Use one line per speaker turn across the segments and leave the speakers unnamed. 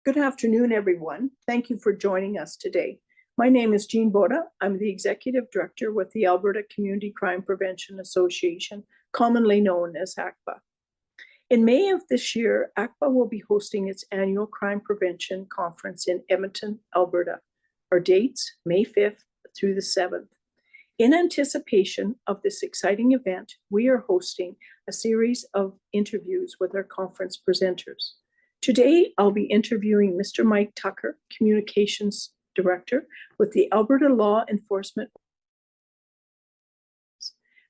Good afternoon, everyone. Thank you for joining us today. My name is Jean Boda. I'm the Executive Director with the Alberta Community Crime Prevention Association, commonly known as ACPA. In May of this year, ACPA will be hosting its annual Crime Prevention Conference in Edmonton, Alberta. Our dates, May 5th through the 7th. In anticipation of this exciting event, we are hosting a series of interviews with our conference presenters. Today, I'll be interviewing Mr. Mike Tucker, Communications Director with the Alberta Law Enforcement.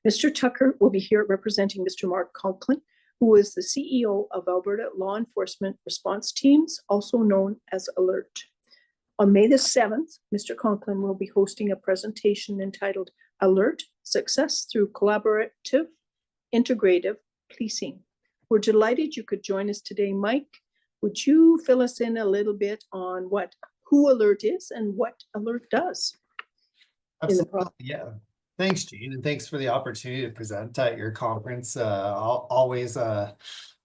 Mr. Tucker will be here representing Mr. Marc Cochlin, who is the CEO of Alberta Law Enforcement Response Teams, also known as ALERT. On May the 7th, Mr. Cochlin will be hosting a presentation entitled ALERT, Success Through Collaborative Integrative Policing. We're delighted you could join us today. Mike, would you fill us in a little bit on who ALERT is and what ALERT does?
Absolutely, yeah. Thanks, Jean, and thanks for the opportunity to present at your conference. Always a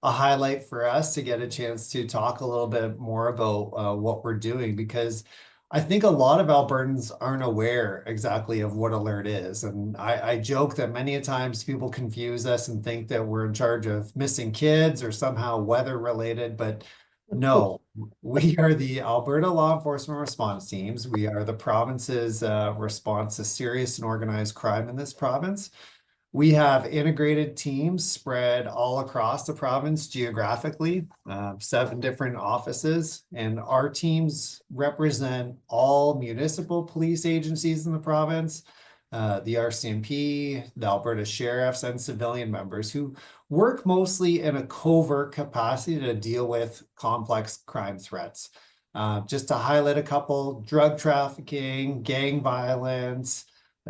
highlight for us to get a chance to talk a little bit more about what we're doing, because I think a lot of Albertans aren't aware exactly of what ALERT is. And I joke that many a times people confuse us and think that we're in charge of missing kids or somehow weather related, but no, we are the Alberta Law Enforcement Response Teams. We are the province's response to serious and organized crime in this province. We have integrated teams spread all across the province geographically, 7 different offices, and our teams represent all municipal police agencies in the province, the RCMP, the Alberta Sheriffs, and civilian members who work mostly in a covert capacity to deal with complex crime threats. Just to highlight a couple: drug trafficking, gang violence,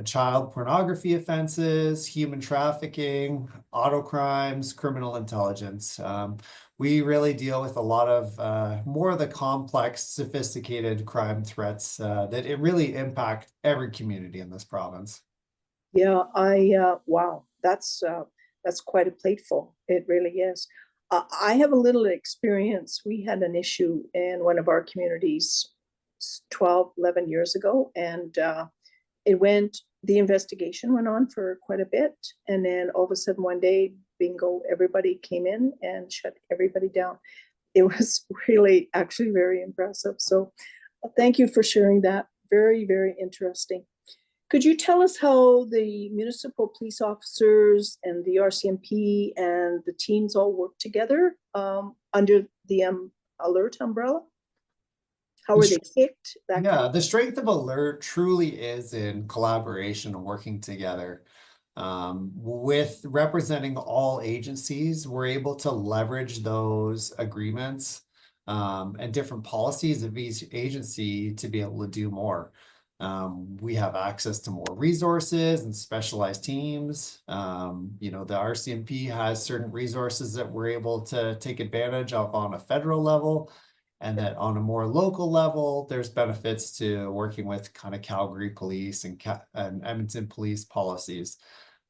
child pornography offenses, human trafficking, auto crimes, criminal intelligence. We really deal with a lot of more of the complex, sophisticated crime threats that it really impact every community in this province.
Yeah, wow, that's quite a plateful. It really is. I have a little experience. We had an issue in one of our communities 11 years ago, and the investigation went on for quite a bit. And then all of a sudden one day, bingo, everybody came in and shut everybody down. It was really actually very impressive. So thank you for sharing that. Very, very interesting. Could you tell us how the municipal police officers and the RCMP and the teams all work together under the ALERT umbrella? How are they picked?
Yeah, the strength of ALERT truly is in collaboration and working together. With representing all agencies, we're able to leverage those agreements and different policies of each agency to be able to do more. We have access to more resources and specialized teams. You know, the RCMP has certain resources that we're able to take advantage of on a federal level. And that on a more local level, there's benefits to working with kind of Calgary police and Edmonton police policies.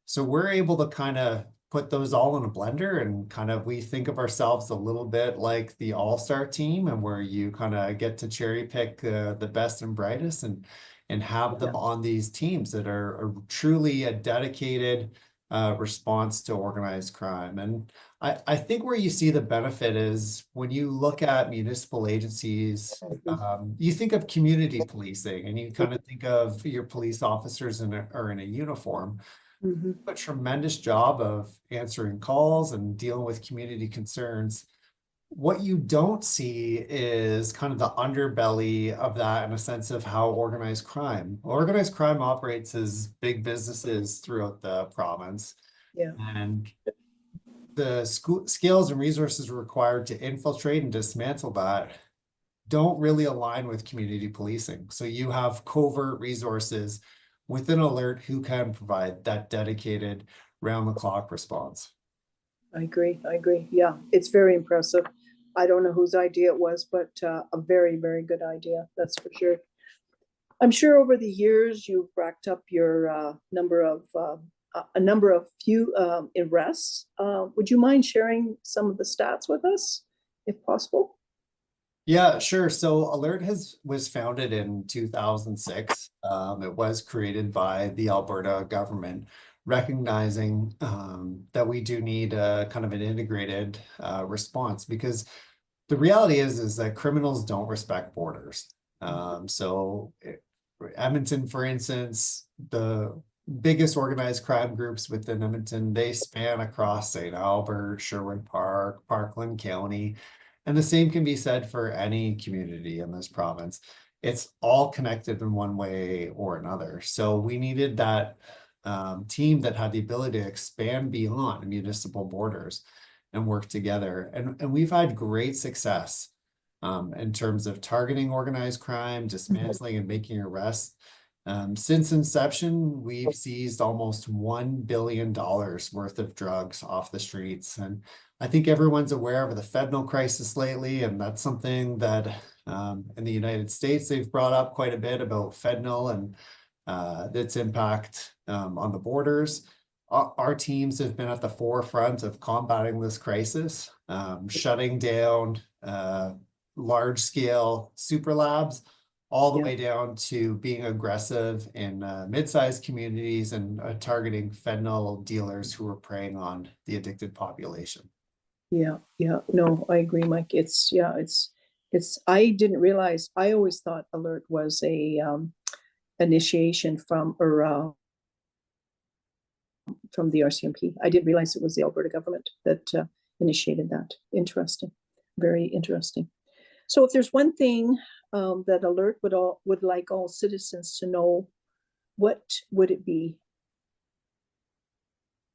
So we're able to kind of put those all in a blender, and kind of we think of ourselves a little bit like the all-star team, and where you kind of get to cherry pick the best and brightest and have them on these teams that are truly a dedicated response to organized crime. And I think where you see the benefit is when you look at municipal agencies, you think of community policing, and you kind of think of your police officers are in a uniform. A tremendous job of answering calls and dealing with community concerns. What you don't see is kind of the underbelly of that, in a sense of how organized crime operates as big businesses throughout the province.
Yeah.
And the skills and resources required to infiltrate and dismantle that don't really align with community policing. So you have covert resources within ALERT who can provide that dedicated round-the-clock response.
I agree. Yeah, it's very impressive. I don't know whose idea it was, but a very, very good idea. That's for sure. I'm sure over the years you've racked up your number of few arrests. Would you mind sharing some of the stats with us, if possible?
Yeah, sure. So Alert was founded in 2006. It was created by the Alberta government, recognizing that we do need a kind of an integrated response, because the reality is that criminals don't respect borders. Edmonton, for instance, the biggest organized crime groups within Edmonton, they span across St. Albert, Sherwood Park, Parkland County, and the same can be said for any community in this province. It's all connected in one way or another. So we needed that team that had the ability to expand beyond municipal borders and work together. And we've had great success in terms of targeting organized crime, dismantling and making arrests. Since inception, we've seized almost $1 billion worth of drugs off the streets. And I think everyone's aware of the fentanyl crisis lately, and that's something that in the United States, they've brought up quite a bit about fentanyl and its impact on the borders. Our teams have been at the forefront of combating this crisis, shutting down large scale super labs, all the
Yeah,
way down to being aggressive in mid-sized communities and targeting fentanyl dealers who are preying on the addicted population.
yeah, yeah. No, I agree, Mike. I didn't realize, I always thought Alert was a initiation from the RCMP. I didn't realize it was the Alberta government that initiated that. Interesting, very interesting. So, if there's one thing that Alert would like all citizens to know, what would it be?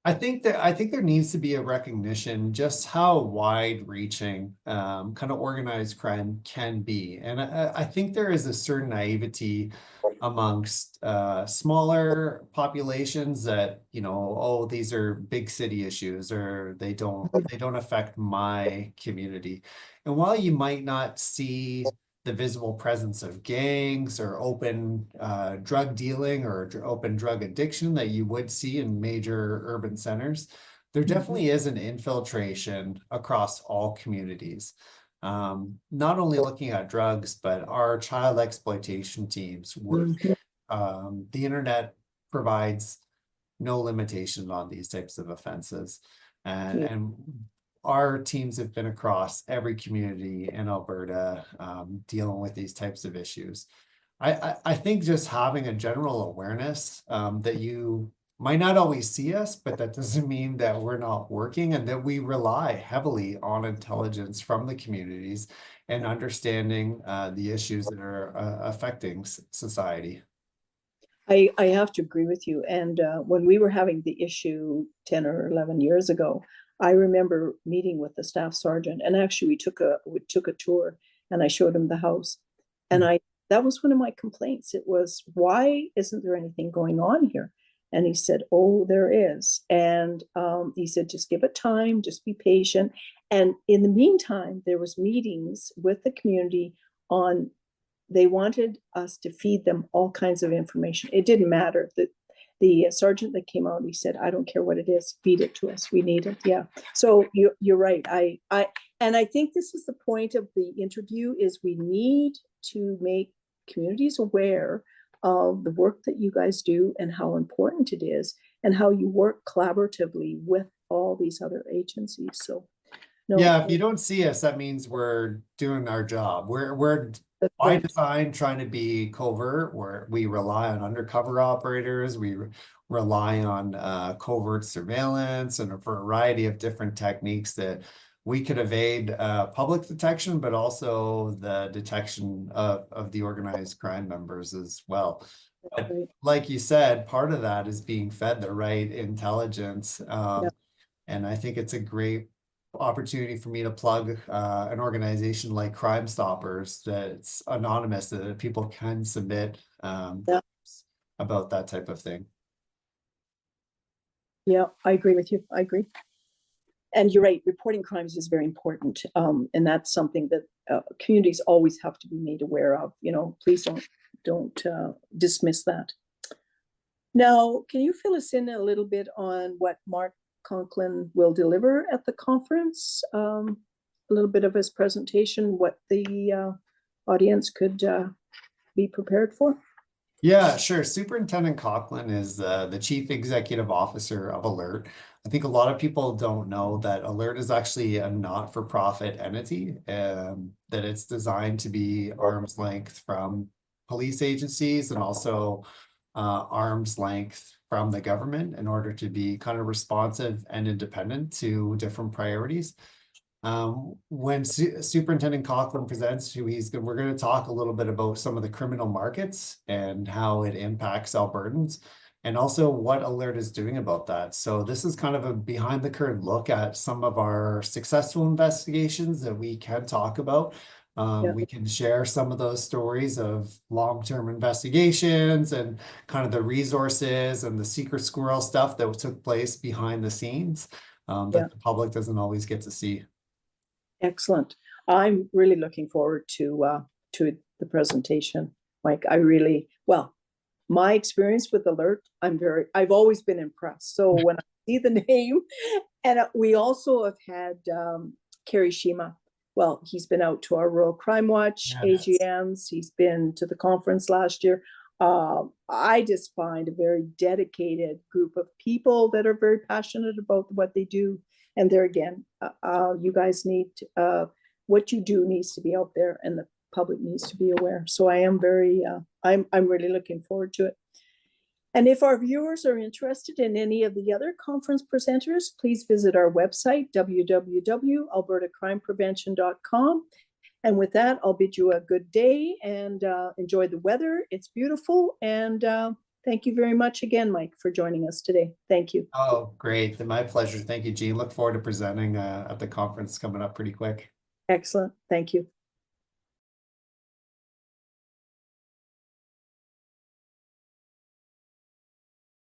I think there needs to be a recognition just how wide-reaching kind of organized crime can be. And I think there is a certain naivety amongst smaller populations that, you know, oh, these are big city issues, or they don't affect my community. And while you might not see the visible presence of gangs or open drug dealing or open drug addiction that you would see in major urban centers, there
Mhm.
definitely is an infiltration across all communities. Not only looking at drugs, but our child exploitation teams work.
Mhm.
The internet provides no limitation on these types of offenses.
Yeah.
And our teams have been across every community in Alberta dealing with these types of issues. I think just having a general awareness that you might not always see us, but that doesn't mean that we're not working, and that we rely heavily on intelligence from the communities and understanding the issues that are affecting society.
I have to agree with you. And when we were having the issue 10 or 11 years ago, I remember meeting with the staff sergeant, and actually we took a tour, and I showed him the house. And that was one of my complaints. It was, why isn't there anything going on here? And he said, oh, there is. And he said, just give it time, just be patient. And in the meantime, there was meetings with the community on, they wanted us to feed them all kinds of information. It didn't matter. The sergeant that came out, he said, I don't care what it is, feed it to us. We need it. Yeah. So you're right. And I think this is the point of the interview, is we need to make communities aware of the work that you guys do and how important it is, and how you work collaboratively with all these other agencies. So no,
Yeah, if you don't see us, that means we're doing our job. We're
that's
by
right.
design trying to be covert, where we rely on undercover operators, rely on covert surveillance and a variety of different techniques that we could evade public detection, but also the detection of the organized crime members as well.
That's
But
right.
like you said, part of that is being fed the right intelligence.
Yeah.
And I think it's a great opportunity for me to plug an organization like Crime Stoppers that's anonymous, that people can submit
Yeah.
about that type of thing.
Yeah, I agree with you. I agree. And you're right, reporting crimes is very important. And that's something that communities always have to be made aware of. You know, please don't dismiss that. Now, can you fill us in a little bit on what Marc Conklin will deliver at the conference? a little bit of his presentation, what the audience could be prepared for?
Yeah, sure. Superintendent Cochlin is the Chief Executive Officer of Alert. I think a lot of people don't know that Alert is actually a not-for-profit entity, that it's designed to be arm's length from police agencies and also arm's length from the government in order to be kind of responsive and independent to different priorities. When Superintendent Cochlin presents, we're going to talk a little bit about some of the criminal markets and how it impacts Albertans, and also what Alert is doing about that. So this is kind of a behind the curtain look at some of our successful investigations that we can talk about. We can share some of those stories of long-term investigations and kind of the resources and the secret squirrel stuff that took place behind the scenes that the public doesn't always get to see.
Excellent. I'm really looking forward to the presentation, Mike. My experience with Alert, I've always been impressed. So when I see the name, and we also have had Kerry Shima. Well, he's been out to our Rural Crime Watch AGMs. He's been to the conference last year. I just find a very dedicated group of people that are very passionate about what they do. And there again, you guys need what you do needs to be out there, and the public needs to be aware. So I am I'm really looking forward to it. And if our viewers are interested in any of the other conference presenters, please visit our website, www.albertacrimeprevention.com. And with that, I'll bid you a good day and enjoy the weather. It's beautiful. And thank you very much again, Mike, for joining us today. Thank you.
Oh, great. My pleasure. Thank you, Jean. Look forward to presenting at the conference coming up pretty quick.
Excellent. Thank you.